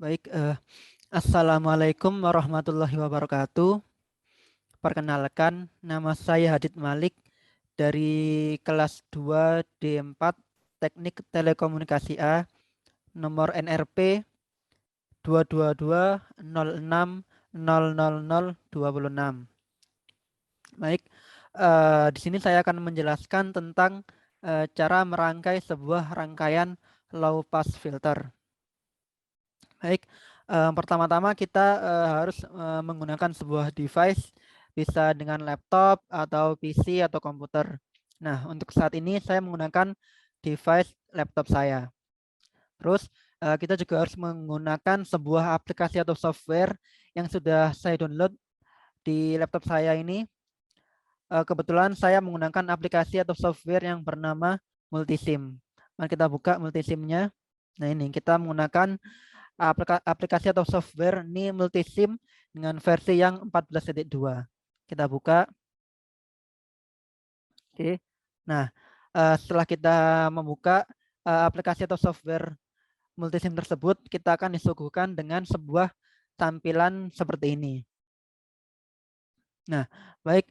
Baik, Assalamualaikum warahmatullahi wabarakatuh. Perkenalkan, nama saya Hadid Malik dari kelas 2 D4 Teknik Telekomunikasi A, nomor NRP 22206000026. Baik, di sini saya akan menjelaskan tentang cara merangkai sebuah rangkaian low pass filter. Baik, pertama-tama kita harus menggunakan sebuah device, bisa dengan laptop atau PC atau komputer. Nah, untuk saat ini saya menggunakan device laptop saya. Terus kita juga harus menggunakan sebuah aplikasi atau software yang sudah saya download di laptop saya ini. Kebetulan saya menggunakan aplikasi atau software yang bernama Multisim. Mari kita buka Multisimnya. Nah, ini kita menggunakan aplikasi atau software ini Multisim dengan versi yang 14.2. Kita buka. Oke. Nah, setelah kita membuka aplikasi atau software Multisim tersebut, kita akan disuguhkan dengan sebuah tampilan seperti ini. Nah, baik,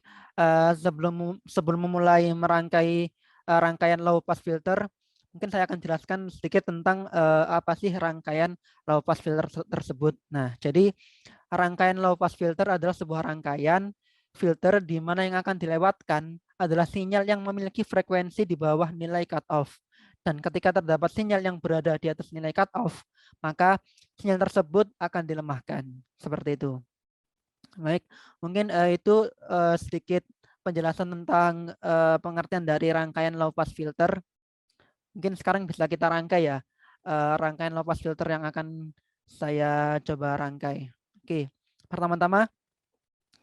sebelum memulai merangkai rangkaian low pass filter, mungkin saya akan jelaskan sedikit tentang apa sih rangkaian low pass filter tersebut. Nah, jadi rangkaian low pass filter adalah sebuah rangkaian filter di mana yang akan dilewatkan adalah sinyal yang memiliki frekuensi di bawah nilai cutoff. Dan ketika terdapat sinyal yang berada di atas nilai cutoff, maka sinyal tersebut akan dilemahkan. Seperti itu. Baik, mungkin itu sedikit penjelasan tentang pengertian dari rangkaian low pass filter. Mungkin sekarang bisa kita rangkai ya, rangkaian low pass filter yang akan saya coba rangkai. Oke, pertama-tama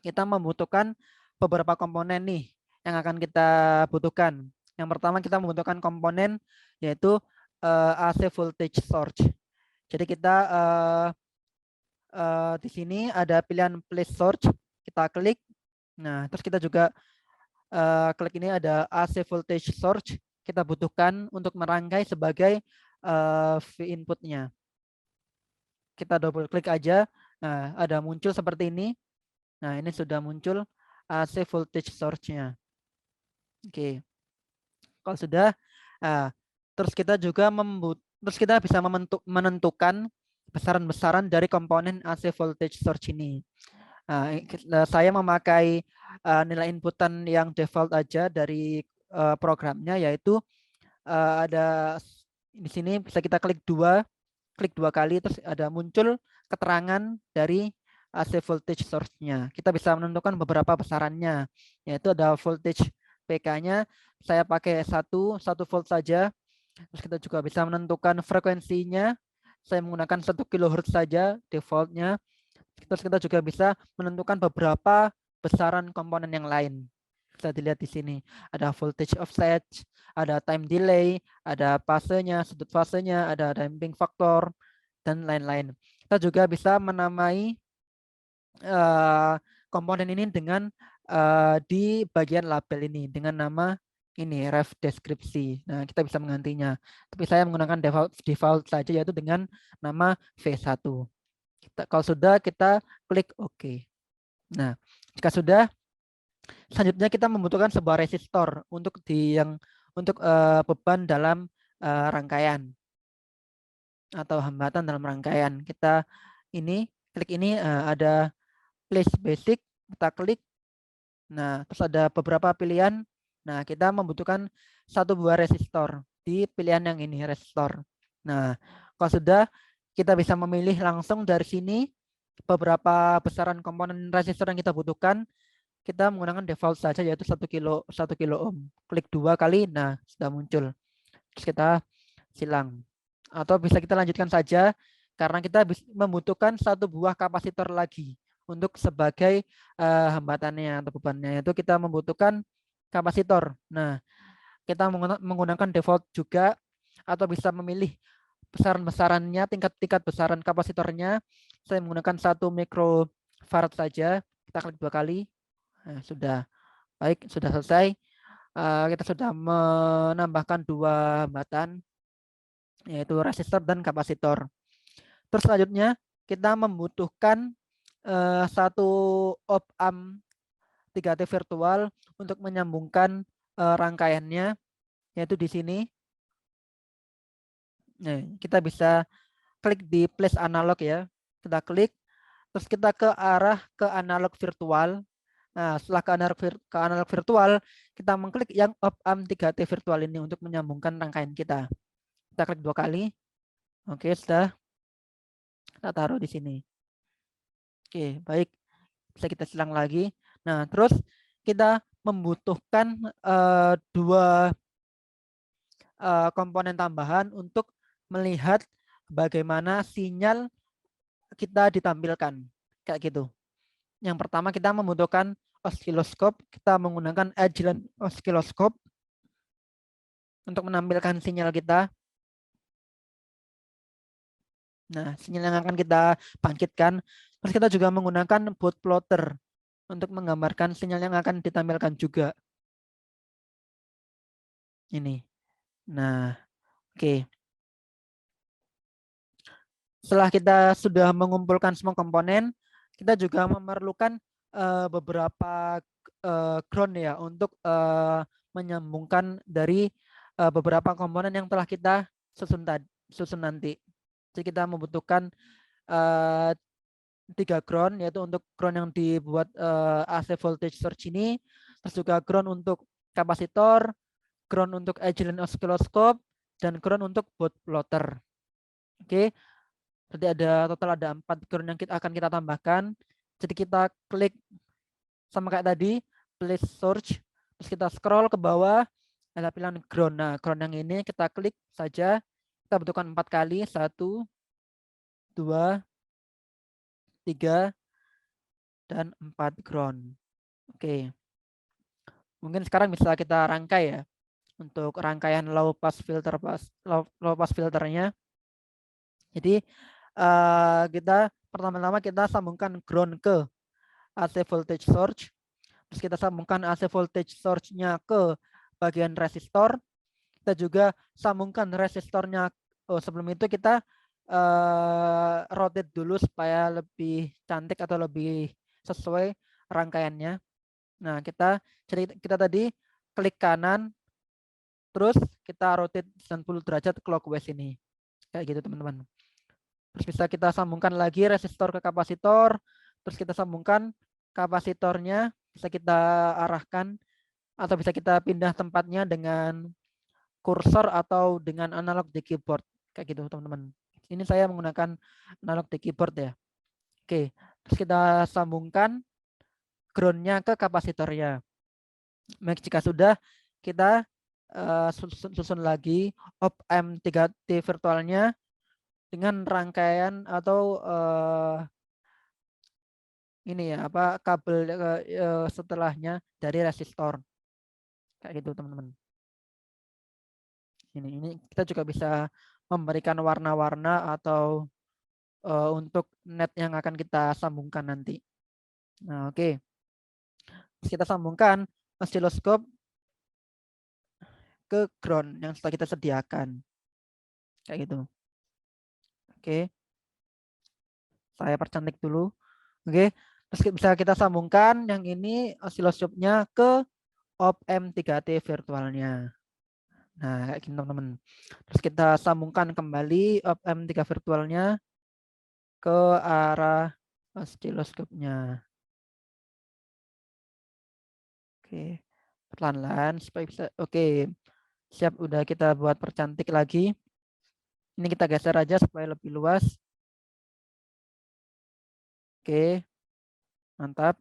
kita membutuhkan beberapa komponen nih yang akan kita butuhkan. Yang pertama kita membutuhkan komponen yaitu AC voltage source. Jadi kita di sini ada pilihan place source, kita klik. Nah, terus kita juga klik ini ada AC voltage source, kita butuhkan untuk merangkai sebagai V inputnya. Kita double klik aja. Nah, ada muncul seperti ini. Nah, ini sudah muncul AC voltage source-nya. Oke. Kalau sudah, terus kita juga bisa menentukan besaran-besaran dari komponen AC voltage source ini. Saya memakai nilai inputan yang default aja dari programnya, yaitu ada di sini bisa kita klik dua kali, terus ada muncul keterangan dari AC voltage source-nya. Kita bisa menentukan beberapa besarannya, yaitu ada voltage PK-nya, saya pakai 1 volt saja. Terus kita juga bisa menentukan frekuensinya, saya menggunakan 1 kHz saja defaultnya. Terus kita juga bisa menentukan beberapa besaran komponen yang lain. Bisa dilihat di sini. Ada voltage offset, ada time delay, ada fasenya, sudut fasenya, ada damping factor, dan lain-lain. Kita juga bisa menamai komponen ini dengan di bagian label ini dengan nama ini ref deskripsi. Nah, kita bisa menggantinya. Tapi saya menggunakan default saja, yaitu dengan nama V1. Kalau sudah, kita klik OK. Nah, jika sudah, selanjutnya kita membutuhkan sebuah resistor untuk beban dalam rangkaian atau hambatan dalam rangkaian. Kita klik ini ada place basic, kita klik. Nah, terus ada beberapa pilihan. Nah, kita membutuhkan satu buah resistor di pilihan yang ini, resistor. Nah, kalau sudah, kita bisa memilih langsung dari sini beberapa besaran komponen resistor yang kita butuhkan. Kita menggunakan default saja, yaitu 1 kilo ohm. Klik 2 kali, nah sudah muncul. Terus kita silang. Atau bisa kita lanjutkan saja, karena kita membutuhkan satu buah kapasitor lagi untuk sebagai hambatannya atau bebannya. Itu kita membutuhkan kapasitor. Nah, kita menggunakan default juga, atau bisa memilih besaran-besarannya, tingkat-tingkat besaran kapasitornya. Saya menggunakan 1 mikrofarad saja. Kita klik 2 kali. Nah, sudah. Baik, sudah selesai. Kita sudah menambahkan 2 hambatan, yaitu resistor dan kapasitor. Terus selanjutnya kita membutuhkan satu op-amp 3T virtual untuk menyambungkan rangkaiannya, yaitu di sini. Nah, kita bisa klik di place analog ya. Kita klik, terus kita ke arah ke analog virtual. Nah, setelah ke analog virtual, kita mengklik yang op-amp 3T virtual ini untuk menyambungkan rangkaian kita. Kita klik 2 kali. Oke, sudah. Kita taruh di sini. Oke, baik. Bisa kita silang lagi. Nah, terus kita membutuhkan dua komponen tambahan untuk melihat bagaimana sinyal kita ditampilkan. Kayak gitu. Yang pertama kita membutuhkan osiloskop. Kita menggunakan Agilent Oscilloscope untuk menampilkan sinyal kita. Nah, sinyal yang akan kita bangkitkan. Terus kita juga menggunakan bootplotter untuk menggambarkan sinyal yang akan ditampilkan juga. Ini. Nah, oke. Setelah kita sudah mengumpulkan semua komponen, kita juga memerlukan beberapa ground ya untuk menyambungkan dari beberapa komponen yang telah kita susun nanti. Jadi kita membutuhkan 3 ground, yaitu untuk ground yang dibuat AC voltage source ini, terus juga ground untuk kapasitor, ground untuk Agilent Oscilloscope, dan ground untuk bootplotter. Oke, berarti total ada 4 ground yang akan kita tambahkan. Jadi kita klik sama kayak tadi, place source, terus kita scroll ke bawah, ada pilihan ground. Nah, ground yang ini kita klik saja. Kita butuhkan 4 kali, 1, 2, 3, dan 4 ground. Oke. Mungkin sekarang bisa kita rangkai ya. Untuk rangkaian low pass filternya. Jadi kita pertama-tama kita sambungkan ground ke AC voltage source. Terus kita sambungkan AC voltage source-nya ke bagian resistor. Kita juga sambungkan resistornya. Sebelum itu kita rotate dulu supaya lebih cantik atau lebih sesuai rangkaiannya. Nah, kita tadi klik kanan, terus kita rotate 90 derajat clockwise ini. Kayak gitu teman-teman. Terus bisa kita sambungkan lagi resistor ke kapasitor, terus kita sambungkan kapasitornya, bisa kita arahkan atau bisa kita pindah tempatnya dengan kursor atau dengan analog di keyboard. Kayak gitu teman-teman. Ini saya menggunakan analog di keyboard ya. Oke, terus kita sambungkan groundnya ke kapasitornya. Baik, jika sudah, kita susun lagi op-amp 3T virtualnya dengan rangkaian atau ini ya, kabel setelahnya dari resistor. Kayak gitu, teman-teman. Ini kita juga bisa memberikan warna-warna atau untuk net yang akan kita sambungkan nanti. Nah, oke. Kita sambungkan oscilloscope ke ground yang sudah kita sediakan. Kayak gitu. Oke. Saya percantik dulu. Oke. Terus bisa kita sambungkan yang ini oscilloscope-nya ke op-amp 3T virtualnya. Nah, kayak gini teman-teman. Terus kita sambungkan kembali op-amp 3 virtualnya ke arah oscilloscope-nya. Oke. Pelan-pelan supaya bisa. Oke. Siap, udah kita buat percantik lagi. Ini kita geser aja supaya lebih luas. Oke. Mantap.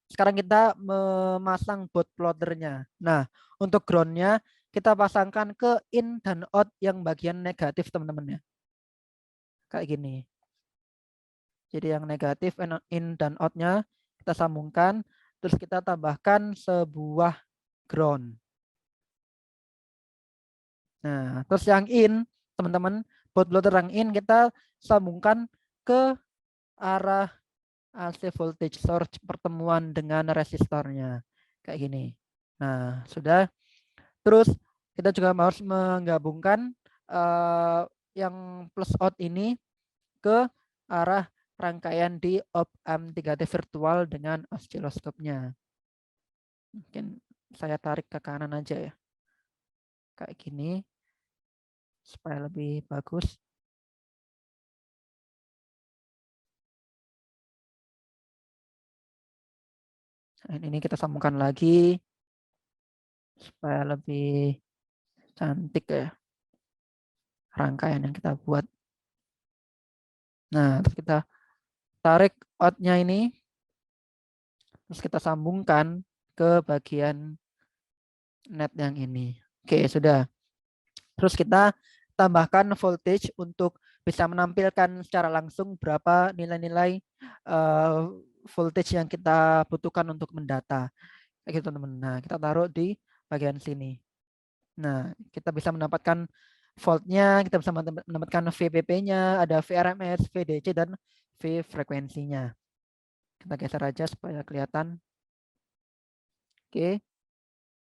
Sekarang kita memasang bootplotternya. Nah, untuk groundnya kita pasangkan ke in dan out yang bagian negatif teman-teman ya. Kayak gini. Jadi yang negatif in dan out-nya kita sambungkan. Terus kita tambahkan sebuah ground. Nah, terus yang in teman-teman, bootplotter yang in kita sambungkan ke arah AC voltage source pertemuan dengan resistornya. Kayak gini. Nah, sudah. Terus kita juga harus menggabungkan yang plus out ini ke arah rangkaian di op-amp 3T virtual dengan osiloskopnya. Mungkin saya tarik ke kanan aja ya. Kayak gini supaya lebih bagus. Dan ini kita sambungkan lagi supaya lebih cantik ya rangkaian yang kita buat. Nah, terus kita tarik outnya ini, terus kita sambungkan ke bagian net yang ini. Oke, sudah. Terus kita tambahkan voltage untuk bisa menampilkan secara langsung berapa nilai-nilai voltage yang kita butuhkan untuk mendata. Kayak gitu teman-teman. Nah, kita taruh di bagian sini. Nah, kita bisa mendapatkan voltnya, kita bisa mendapatkan VPP-nya, ada VRMS, VDC, dan V frekuensinya. Kita geser aja supaya kelihatan. Oke,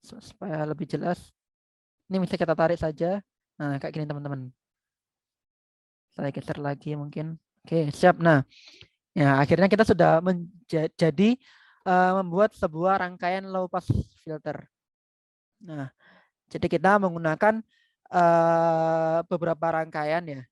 supaya lebih jelas. Ini bisa kita tarik saja. Nah, kayak gini teman-teman. Saya geser lagi mungkin. Oke, siap. Nah, ya akhirnya kita sudah menjadi membuat sebuah rangkaian low pass filter. Nah, jadi kita menggunakan beberapa rangkaian ya.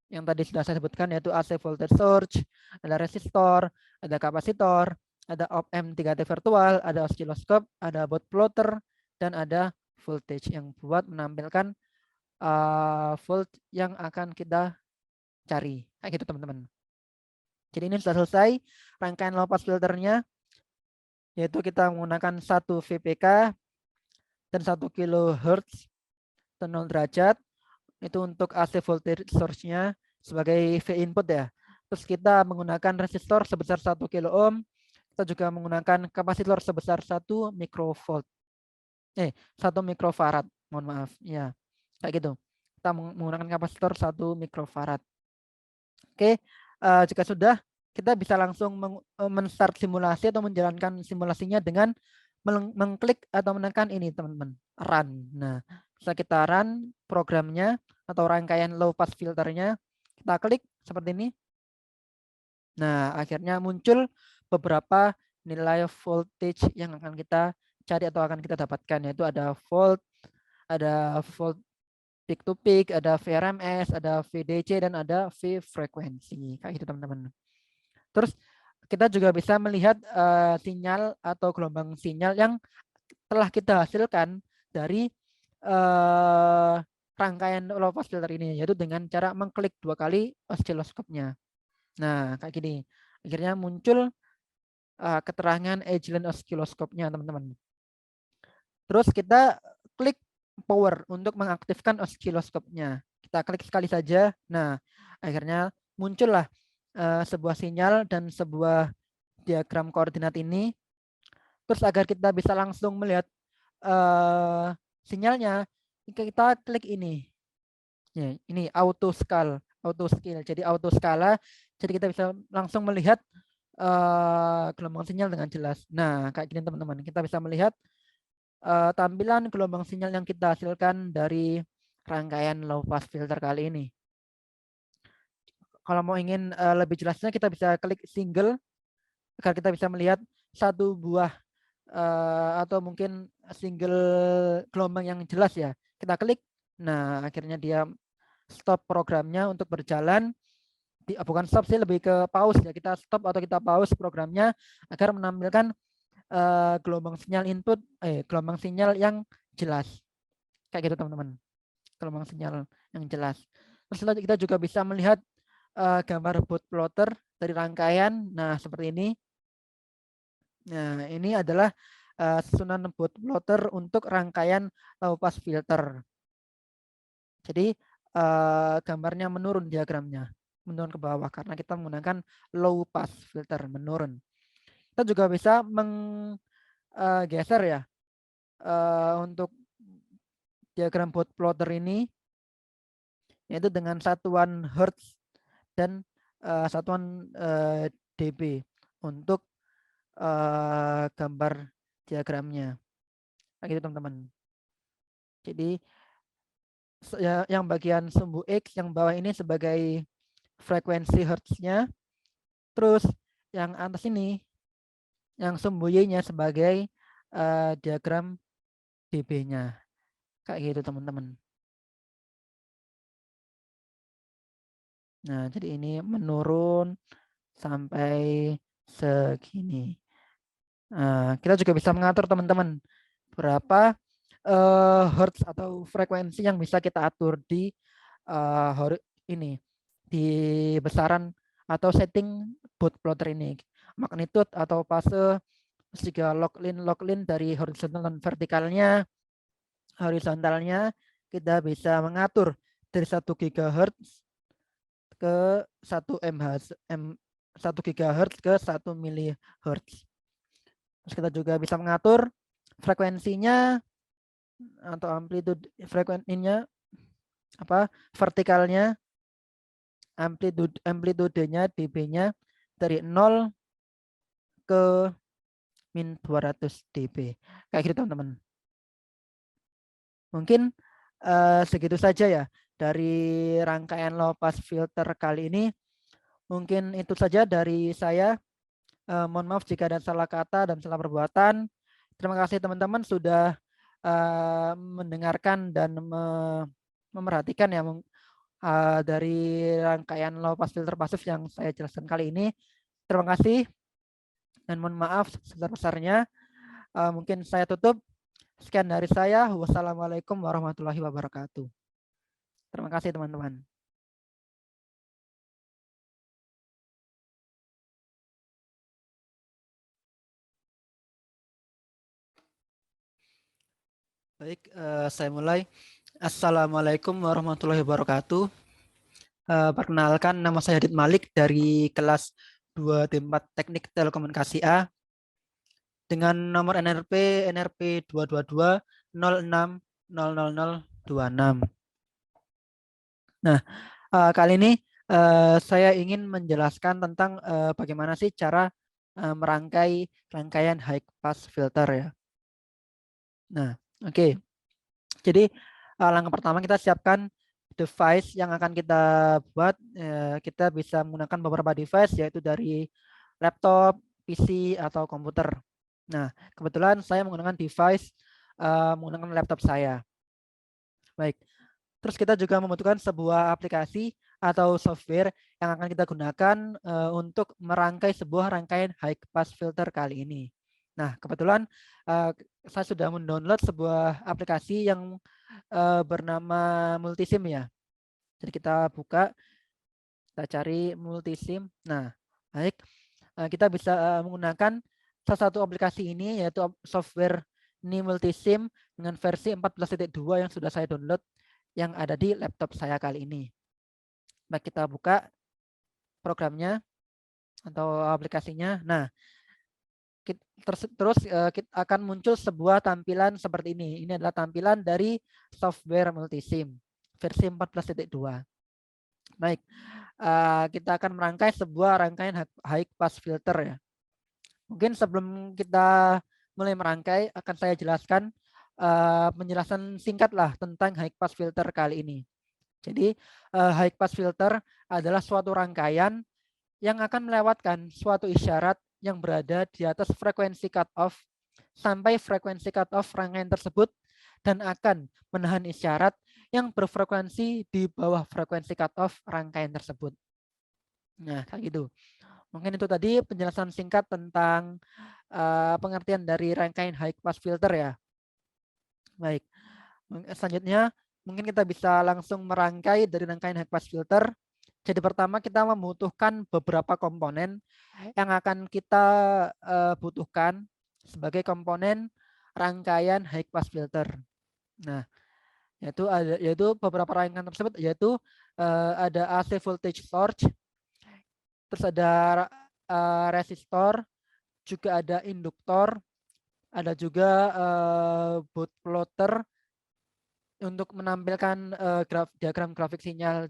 Yang tadi sudah saya sebutkan yaitu AC voltage source, ada resistor, ada kapasitor, ada op-amp 3T virtual, ada osiloskop, ada bot plotter, dan ada voltage yang buat menampilkan volt yang akan kita cari. Kayak gitu teman-teman. Jadi ini sudah selesai rangkaian low pass filternya, yaitu kita menggunakan 1 VPK dan 1 kHz dan 0 derajat. Itu untuk AC voltage source-nya sebagai V input ya. Terus kita menggunakan resistor sebesar 1 kilo ohm. Kita juga menggunakan kapasitor sebesar 1 mikrovolt. 1 mikrofarad. Mohon maaf. Ya, kayak gitu. Kita menggunakan kapasitor 1 mikrofarad. Oke, jika sudah, kita bisa langsung men-start simulasi atau menjalankan simulasinya dengan mengklik atau menekan ini teman-teman, run. Nah, bisa kita run programnya atau rangkaian low pass filternya. Kita klik seperti ini. Nah, akhirnya muncul beberapa nilai voltage yang akan kita cari atau akan kita dapatkan, yaitu ada volt peak to peak, ada VRMS, ada VDC, dan ada V frekuensi. Kayak gitu teman-teman. Terus kita juga bisa melihat sinyal atau gelombang sinyal yang telah kita hasilkan dari rangkaian low pass filter ini, yaitu dengan cara mengklik 2 kali osiloskopnya. Nah, kayak gini. Akhirnya muncul keterangan Agilent osiloskopnya, teman-teman. Terus kita klik power untuk mengaktifkan osiloskopnya. Kita klik sekali saja. Nah, akhirnya muncullah sebuah sinyal dan sebuah diagram koordinat ini. Terus agar kita bisa langsung melihat sinyalnya, kita klik ini. Ya, ini auto scale. Jadi auto skala. Jadi kita bisa langsung melihat gelombang sinyal dengan jelas. Nah, kayak gini teman-teman. Kita bisa melihat tampilan gelombang sinyal yang kita hasilkan dari rangkaian low pass filter kali ini. Kalau mau ingin lebih jelasnya, kita bisa klik single agar kita bisa melihat satu buah atau mungkin single gelombang yang jelas ya. Kita klik, nah akhirnya dia stop programnya untuk berjalan. Bukan stop sih, lebih ke pause ya. Kita stop atau kita pause programnya agar menampilkan gelombang sinyal input, gelombang sinyal yang jelas. Kayak gitu teman-teman. Gelombang sinyal yang jelas. Terus kita juga bisa melihat gambar bot plotter dari rangkaian. Nah, seperti ini. Nah, ini adalah susunan bot plotter untuk rangkaian low pass filter. Jadi gambarnya menurun, diagramnya menurun ke bawah karena kita menggunakan low pass filter, menurun. Kita juga bisa menggeser ya untuk diagram bot plotter ini, yaitu dengan satuan hertz dan satuan dB untuk gambar diagramnya. Kayak gitu teman-teman. Jadi yang bagian sumbu X yang bawah ini sebagai frekuensi hertznya. Terus yang atas ini, yang sumbu Y-nya sebagai diagram dB-nya. Kayak gitu teman-teman. Nah, jadi ini menurun sampai segini. Nah, kita juga bisa mengatur teman-teman berapa hertz atau frekuensi yang bisa kita atur di ini di besaran atau setting bootplotter ini, magnitude atau fase, terus juga logline dari horizontal dan vertikalnya. Horizontalnya kita bisa mengatur dari 1 GHz ke 1 MHz, 1 GHz ke 1 mHz. Terus kita juga bisa mengatur frekuensinya atau amplitude frekuensinya vertikalnya, amplitudenya dB-nya dari 0 ke min 200 dB. Kayak gitu teman-teman. Mungkin segitu saja ya dari rangkaian low pass filter kali ini. Mungkin itu saja dari saya. Mohon maaf jika ada salah kata dan salah perbuatan. Terima kasih teman-teman sudah mendengarkan dan memerhatikan ya dari rangkaian low pass filter pasif yang saya jelaskan kali ini. Terima kasih dan mohon maaf sebesar-besarnya. Mungkin saya tutup. Sekian dari saya. Wassalamualaikum warahmatullahi wabarakatuh. Terima kasih teman-teman. Baik, saya mulai. Assalamualaikum warahmatullahi wabarakatuh. Perkenalkan, nama saya Adit Malik dari kelas 2D4 Teknik Telekomunikasi A dengan nomor NRP 222-06-00026. Nah, kali ini saya ingin menjelaskan tentang bagaimana sih cara merangkai rangkaian high pass filter ya. Nah, oke. Jadi langkah pertama kita siapkan device yang akan kita buat. Kita bisa menggunakan beberapa device yaitu dari laptop, PC atau komputer. Nah, kebetulan saya menggunakan device menggunakan laptop saya. Baik. Terus kita juga membutuhkan sebuah aplikasi atau software yang akan kita gunakan untuk merangkai sebuah rangkaian high pass filter kali ini. Nah, kebetulan saya sudah mendownload sebuah aplikasi yang bernama Multisim ya. Jadi kita buka, kita cari Multisim. Nah, baik. Kita bisa menggunakan salah satu aplikasi ini yaitu software ini Multisim dengan versi 14.2 yang sudah saya download yang ada di laptop saya kali ini. Baik, kita buka programnya atau aplikasinya. Nah, terus akan muncul sebuah tampilan seperti ini. Ini adalah tampilan dari software Multisim versi 14.2. Baik, kita akan merangkai sebuah rangkaian high pass filter ya. Mungkin sebelum kita mulai merangkai akan saya jelaskan penjelasan singkat lah tentang high pass filter kali ini. Jadi high pass filter adalah suatu rangkaian yang akan melewatkan suatu isyarat yang berada di atas frekuensi cutoff sampai frekuensi cutoff rangkaian tersebut dan akan menahan isyarat yang berfrekuensi di bawah frekuensi cutoff rangkaian tersebut. Nah, kayak gitu. Mungkin itu tadi penjelasan singkat tentang pengertian dari rangkaian high pass filter ya. Baik. Selanjutnya mungkin kita bisa langsung merangkai dari rangkaian high pass filter. Jadi pertama kita membutuhkan beberapa komponen yang akan kita butuhkan sebagai komponen rangkaian high pass filter. Nah, yaitu beberapa rangkaian tersebut yaitu ada AC voltage source, terus ada resistor, juga ada induktor, ada juga bootplotter untuk menampilkan diagram grafik sinyalnya.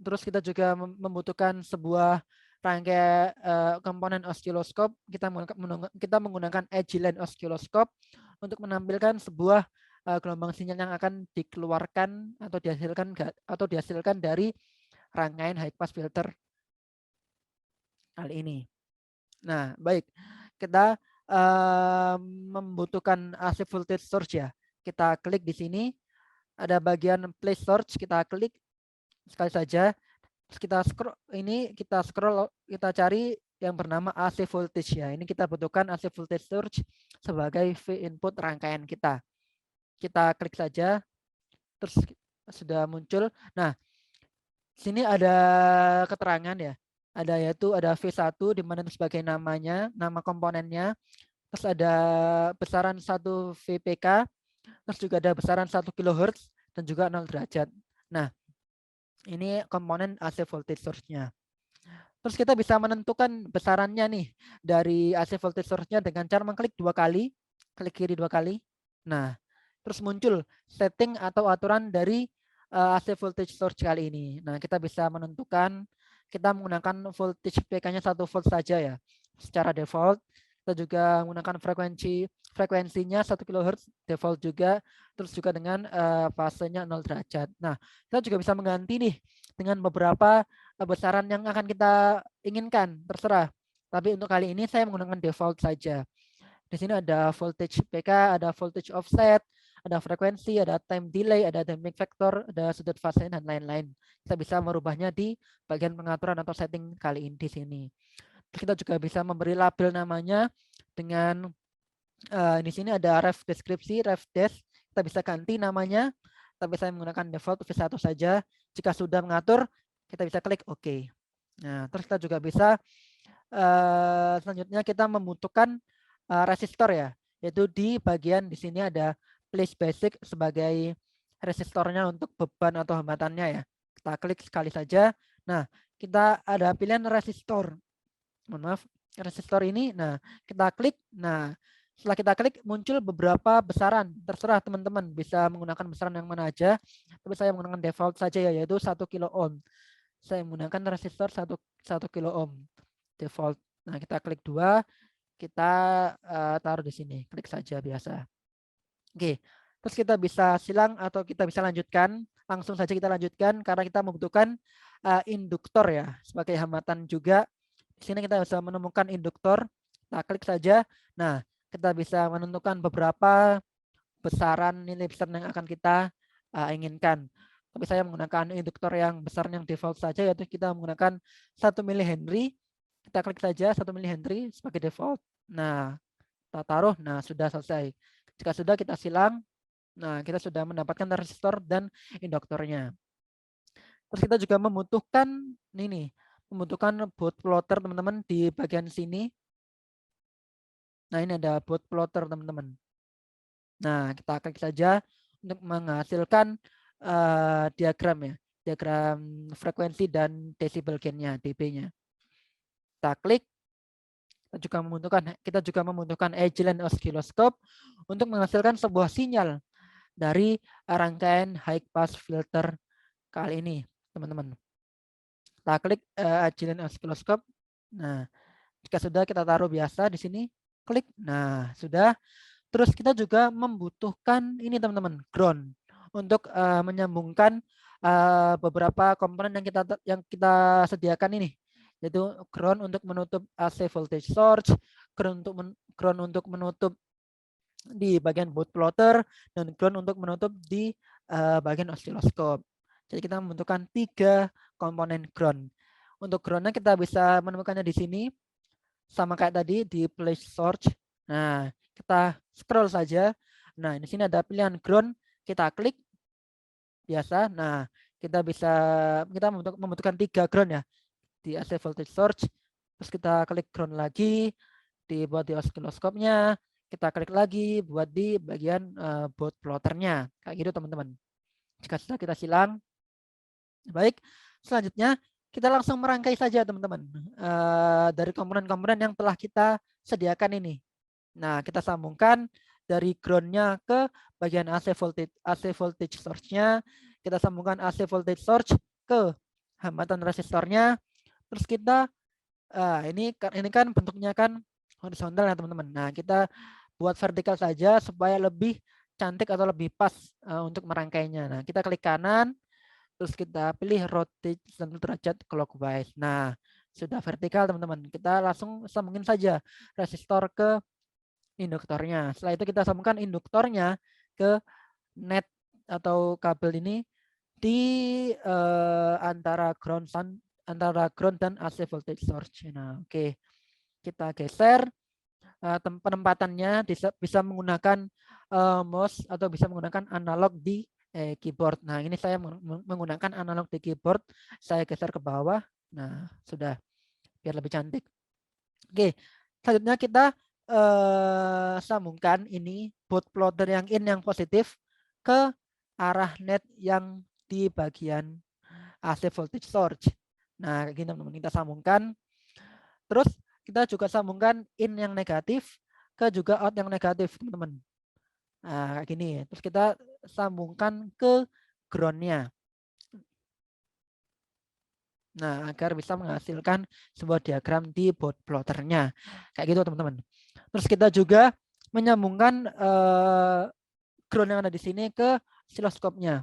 Terus kita juga membutuhkan sebuah rangkaian komponen osiloskop. Kita menggunakan Agilent osiloskop untuk menampilkan sebuah gelombang sinyal yang akan dikeluarkan atau dihasilkan dari rangkaian high pass filter kali ini. Nah, baik. Kita membutuhkan AC voltage source ya. Kita klik di sini, ada bagian place source, kita klik sekali saja. Terus kita scroll, kita cari yang bernama AC voltage ya. Ini kita butuhkan AC voltage source sebagai V input rangkaian kita. Kita klik saja, terus sudah muncul. Nah, sini ada keterangan ya. Ada V1 di mana sebagai namanya, nama komponennya. Terus ada besaran 1 VPK, terus juga ada besaran 1 kHz dan juga 0 derajat. Nah, ini komponen AC voltage source-nya. Terus kita bisa menentukan besarannya nih dari AC voltage source-nya dengan cara mengklik 2 kali, klik kiri 2 kali. Nah, terus muncul setting atau aturan dari AC voltage source kali ini. Nah, kita bisa menentukan kita menggunakan voltage PK-nya 1 volt saja ya. Secara default kita juga menggunakan frekuensinya 1 kHz default juga, terus juga dengan fasenya 0 derajat. Nah, kita juga bisa mengganti nih dengan beberapa besaran yang akan kita inginkan, terserah. Tapi untuk kali ini saya menggunakan default saja. Di sini ada voltage PK, ada voltage offset, ada frekuensi, ada time delay, ada damping factor, ada sudut fase dan lain-lain. Kita bisa merubahnya di bagian pengaturan atau setting kali ini di sini. Kita juga bisa memberi label namanya dengan di sini ada ref deskripsi, ref des. Kita bisa ganti namanya, tapi saya menggunakan default V1 saja. Jika sudah mengatur, kita bisa klik OK. Nah, terus kita juga bisa selanjutnya kita membutuhkan resistor ya, yaitu di bagian di sini ada place basic sebagai resistornya untuk beban atau hambatannya ya. Kita klik sekali saja. Nah, kita ada pilihan resistor. Mohon maaf, resistor ini. Nah, kita klik. Nah, setelah kita klik muncul beberapa besaran. Terserah teman-teman bisa menggunakan besaran yang mana aja. Tapi saya menggunakan default saja ya, yaitu 1 kilo ohm. Saya menggunakan resistor 1 kilo ohm default. Nah, kita klik 2, kita taruh di sini. Klik saja biasa. Oke. Terus kita bisa silang atau kita bisa lanjutkan. Langsung saja kita lanjutkan karena kita membutuhkan induktor ya sebagai hambatan juga. Di sini kita bisa menemukan induktor. Kita klik saja. Nah, kita bisa menentukan beberapa besaran nilai besar yang akan kita inginkan. Tapi saya menggunakan induktor yang besar yang default saja, yaitu kita menggunakan 1 mH. Kita klik saja 1 mH sebagai default. Nah, kita taruh. Nah, sudah selesai. Jika sudah, kita silang. Nah, kita sudah mendapatkan resistor dan induktornya. Terus kita juga membutuhkan ini, membutuhkan baud plotter teman-teman di bagian sini. Nah, ini ada baud plotter teman-teman. Nah, kita klik saja untuk menghasilkan diagram ya, diagram frekuensi dan decibel gain-nya, dB-nya. Kita klik. Kita juga membutuhkan Agilent oscilloscope untuk menghasilkan sebuah sinyal dari rangkaian high pass filter kali ini, teman-teman. Kita klik Agilent oscilloscope. Nah, jika sudah kita taruh biasa di sini, klik. Nah, sudah. Terus kita juga membutuhkan ini teman-teman, ground untuk menyambungkan beberapa komponen yang kita sediakan ini, yaitu ground untuk menutup AC voltage source, ground untuk menutup di bagian baud plotter, dan ground untuk menutup di bagian oscilloscope. Jadi kita membutuhkan 3 komponen ground. Untuk groundnya kita bisa menemukannya di sini, sama kayak tadi di place source. Nah, kita scroll saja. Nah, di sini ada pilihan ground, kita klik biasa. Nah, kita membutuhkan 3 ground ya di AC voltage source. Terus kita klik ground lagi buat di oscilloscope-nya. Kita klik lagi buat di bagian baud plotternya. Kayak gitu teman-teman. Jika sudah, kita silang. Baik, selanjutnya kita langsung merangkai saja teman-teman dari komponen-komponen yang telah kita sediakan ini. Nah, kita sambungkan dari ground-nya ke bagian AC voltage source-nya. Kita sambungkan AC voltage source ke hambatan resistornya. Terus kita ini kan bentuknya kan horizontal ya teman-teman. Nah, kita buat vertikal saja supaya lebih cantik atau lebih pas untuk merangkainya. Nah, kita klik kanan, terus kita pilih rotate 90 derajat clockwise. Nah, sudah vertikal teman-teman. Kita langsung sambungin saja resistor ke induktornya. Setelah itu kita sambungkan induktornya ke net atau kabel ini di antara ground dan AC voltage source. Nah, oke. Kita geser penempatannya bisa menggunakan mouse atau bisa menggunakan analog di keyboard. Nah, ini saya menggunakan analog di keyboard. Saya geser ke bawah. Nah, sudah biar lebih cantik. Oke, selanjutnya kita sambungkan ini boot plotter yang in yang positif ke arah net yang di bagian AC voltage source. Nah, kayak gini teman-teman, kita sambungkan. Terus kita juga sambungkan in yang negatif ke juga out yang negatif, teman-teman. Nah, kayak gini. Terus kita sambungkan ke ground-nya. Nah, agar bisa menghasilkan sebuah diagram di boot plotternya. Kayak gitu, teman-teman. Terus kita juga menyambungkan ground yang ada di sini ke siloskopnya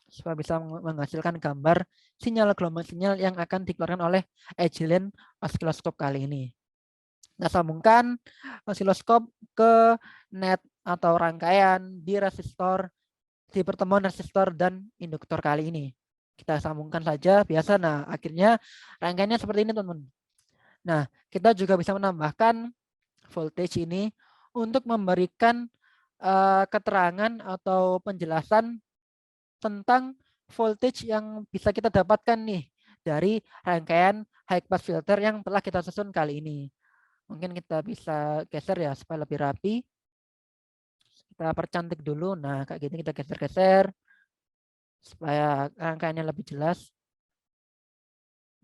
supaya bisa menghasilkan gambar gelombang sinyal yang akan dikeluarkan oleh Agilent oscilloscope kali ini. Kita sambungkan osiloskop ke net atau rangkaian di resistor, di pertemuan resistor dan induktor kali ini. Kita sambungkan saja biasa. Nah, akhirnya rangkaiannya seperti ini, teman-teman. Nah, kita juga bisa menambahkan voltage ini untuk memberikan keterangan atau penjelasan tentang voltage yang bisa kita dapatkan nih dari rangkaian high pass filter yang telah kita susun kali ini. Mungkin kita bisa geser ya supaya lebih rapi. Kita percantik dulu. Nah, kayak gini kita geser-geser supaya rangkaiannya lebih jelas.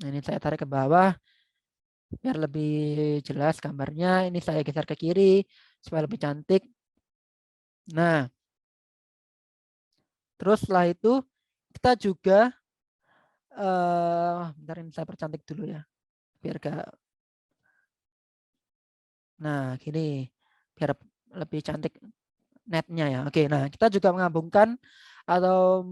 Nah, ini saya tarik ke bawah biar lebih jelas gambarnya. Ini saya geser ke kiri supaya lebih cantik. Nah, terus setelah itu kita juga bentar, ini saya percantik dulu ya. Biar gak, nah gini, biar lebih cantik netnya ya. Oke, nah kita juga menggabungkan atau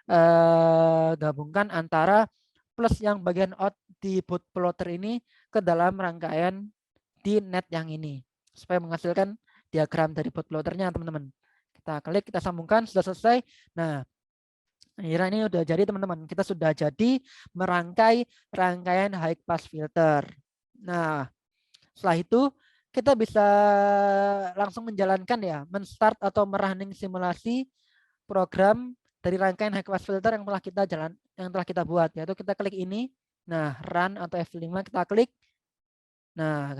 menggabungkan antara plus yang bagian out di boot plotter ini ke dalam rangkaian di net yang ini supaya menghasilkan diagram dari boot plotternya, teman-teman. Kita klik, kita sambungkan, sudah selesai. Nah, akhirnya ini udah jadi, teman-teman. Kita sudah jadi merangkai rangkaian high pass filter. Nah, setelah itu kita bisa langsung menjalankan ya, menstart atau merunning simulasi program dari rangkaian high pass filter yang telah kita buat, yaitu kita klik ini. Nah, run atau F5 kita klik. Nah,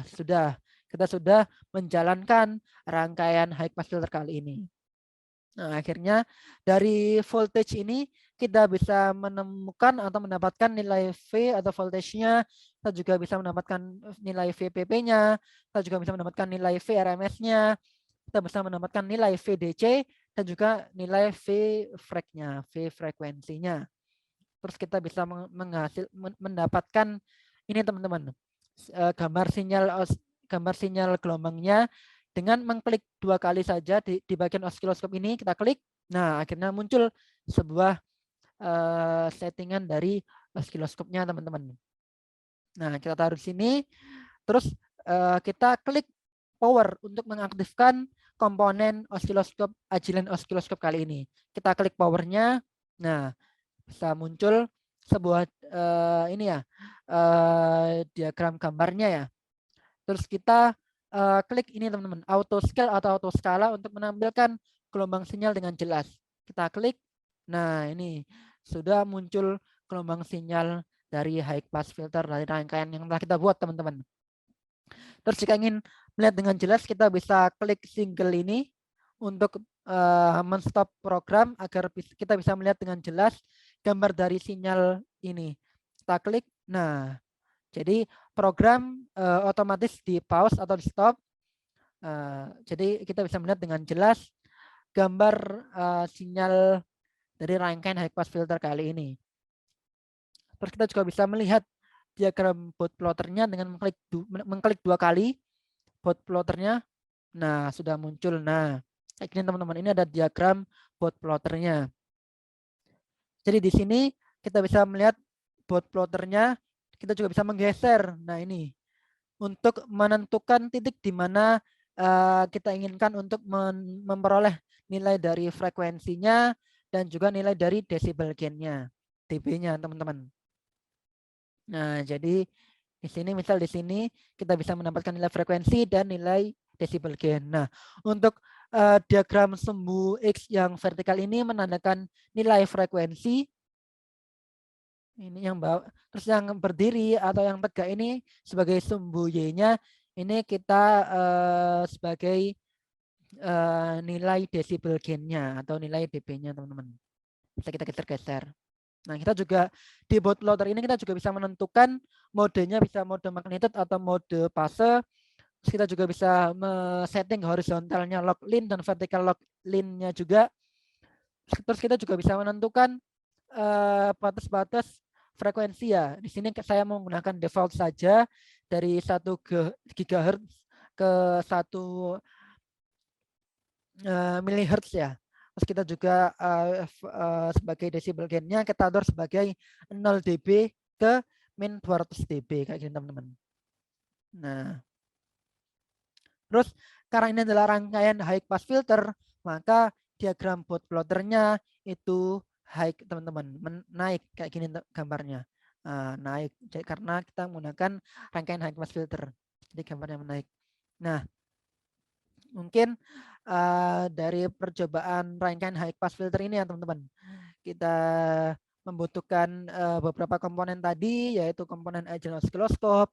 kita sudah menjalankan rangkaian high pass filter kali ini. Nah, akhirnya dari voltage ini kita bisa menemukan atau mendapatkan nilai V atau voltage-nya. Kita juga bisa mendapatkan nilai VPP-nya. Kita juga bisa mendapatkan nilai VRMS-nya. Kita bisa mendapatkan nilai VDC dan juga nilai V frek-nya, V frekuensinya. Terus kita bisa mendapatkan ini, teman-teman, gambar sinyal gelombangnya dengan mengklik 2 kali saja di bagian osiloskop ini. Kita klik. Nah, akhirnya muncul sebuah settingan dari osiloskopnya, teman-teman. Nah, kita taruh di sini. Terus kita klik power untuk mengaktifkan komponen osiloskop Agilent oscilloscope kali ini. Kita klik powernya. Nah, bisa muncul sebuah ini ya, diagram gambarnya ya. Terus kita klik ini, teman-teman, auto scale atau auto skala untuk menampilkan gelombang sinyal dengan jelas. Kita klik. Nah, ini sudah muncul gelombang sinyal dari high pass filter dari rangkaian yang telah kita buat, teman-teman. Terus jika ingin melihat dengan jelas, kita bisa klik single ini untuk menstop program agar kita bisa melihat dengan jelas gambar dari sinyal ini. Kita klik. Nah, jadi program otomatis di pause atau di stop. Jadi kita bisa melihat dengan jelas gambar sinyal dari rangkaian high pass filter kali ini. Terus kita juga bisa melihat diagram boot plotternya dengan mengklik 2 kali boot plotternya. Nah, sudah muncul. Nah, Kayak gini teman-teman, ini ada diagram bot plotternya. Jadi di sini kita bisa melihat bot plotternya, kita juga bisa menggeser. Nah ini untuk menentukan titik di mana kita inginkan untuk memperoleh nilai dari frekuensinya dan juga nilai dari decibel gain-nya, dB-nya teman-teman. Nah, jadi di sini misal di sini kita bisa mendapatkan nilai frekuensi dan nilai decibel gain. Nah, untuk diagram sumbu X yang vertikal ini menandakan nilai frekuensi. Ini yang bawah, terus yang berdiri atau yang tegak ini sebagai sumbu Y-nya, ini kita sebagai nilai decibel gain-nya atau nilai dB-nya teman-teman. Bisa kita geser-geser. Nah, kita juga di bootloader ini kita juga bisa menentukan modenya, bisa mode magnitude atau mode fase. Terus kita juga bisa setting horizontalnya log line dan vertical log line-nya juga. Terus kita juga bisa menentukan batas-batas frekuensi ya. Di sini saya menggunakan default saja dari 1 GHz ke 1 milihertz ya. Terus kita juga sebagai decibel gain-nya kita atur sebagai 0 dB ke min 200 dB kayak gini teman-teman. Nah, terus karena ini adalah rangkaian high pass filter, maka diagram bot plotternya itu high teman-teman, naik kayak gini gambarnya. Naik karena kita menggunakan rangkaian high pass filter. Jadi gambarnya menaik. Nah, mungkin dari percobaan rangkaian high pass filter ini ya teman-teman, kita membutuhkan beberapa komponen tadi, yaitu komponen agent oscilloscope,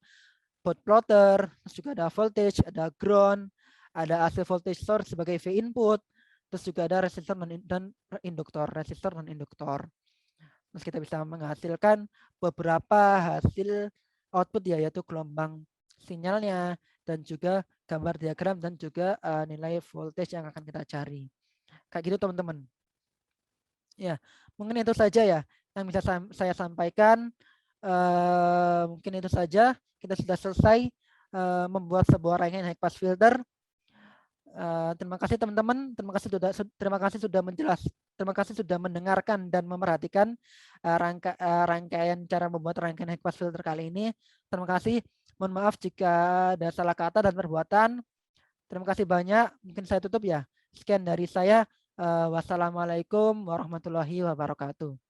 bot plotter, terus juga ada voltage, ada ground, ada AC voltage source sebagai V input, terus juga ada resistor dan induktor, resistor dan induktor. Terus kita bisa menghasilkan beberapa hasil output ya, yaitu gelombang sinyalnya dan juga gambar diagram dan juga nilai voltage yang akan kita cari. Kayak gitu teman-teman. Ya, mungkin itu saja ya yang bisa saya sampaikan. Mungkin itu saja. Kita sudah selesai membuat sebuah rangkaian high pass filter. Terima kasih teman-teman. Terima kasih sudah mendengarkan dan memerhatikan rangkaian cara membuat rangkaian high pass filter kali ini. Terima kasih. Mohon maaf jika ada salah kata dan perbuatan. Terima kasih banyak. Mungkin saya tutup ya. Sekian dari saya. Wassalamualaikum warahmatullahi wabarakatuh.